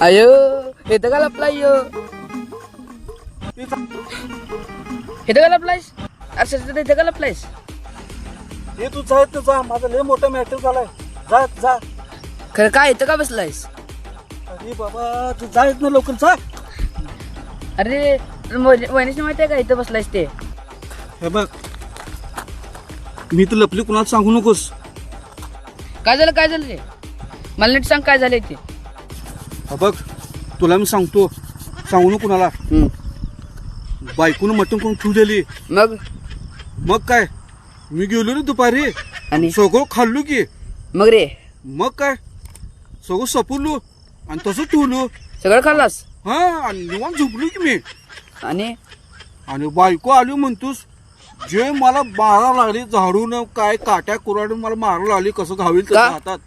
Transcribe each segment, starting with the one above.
अयो इथं का लपलाय यो इथं का लपलायस अरे इथं का लपलायस हे तू जा तर जा, माझा लय मोठा मॅटर झालाय. जा जा. खरं काय इथं का बसलायस अरे बाबा तू जा ना लवकर जा. अरे वहिनीशी माहिती आहे का इथं बसलायस ते हे बघ, मी तर लपली कुणाला सांगू नकोस. काय झालं रे मला नीट सांग काय झालंय ते हे बघ, तुला मी सांगतो, सांगू नको कुणाला. बायकोनं मटण करून ठेवलेली. मग काय, मी गेलो रे दुपारी आणि सगळं खाल्लो की. मग रे मग काय, सगळं सपवलो आणि तसंच ठेवलो. सगळं खाल्लास हा, आणि निवांत झोपलो की मी. आणि बायको आली म्हणतोस, जे मला मारा लागली झाडून, काय काट्या कुराडून मला मारा लागली, कसं घावील तसं का? हातात.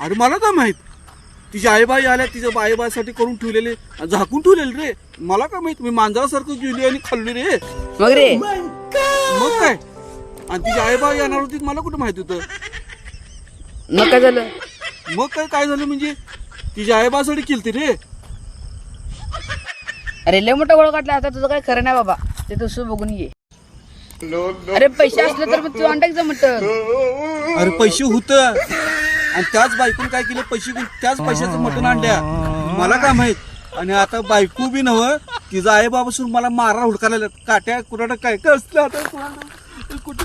अरे मला काय माहित, तिच्या आईबाई आल्या, तिच्या आईबाईसाठी करून ठेवलेले, झाकून ठेवलेले रे. मला काय माहित, मी मांजरासारखं गेली आणि खाल्ली रे. मग काय, आणि तिची आईबाई येणार होती मला कुठं माहित होतं. मग काय झालं मग काय झालं म्हणजे, तिच्या आईबासाठी केलती रे. अरे लय मोठा गोळ काढला आता तुझं काय खरं नाही बाबा ते तू बघून घे. अरे पैसे असले तर मग तू अंडाक जमत अरे पैसे होत, आणि त्याच बायकोन काय केलं, पैसे घेऊन त्याच पैशाचं मटण आणल्या. मला काय माहित. आणि आता बायको बी नव्ह, तिचा आई बाबा सुद्धा मला मारा हुडकायला काट्या कुराडा काय काय असलं आता कुठे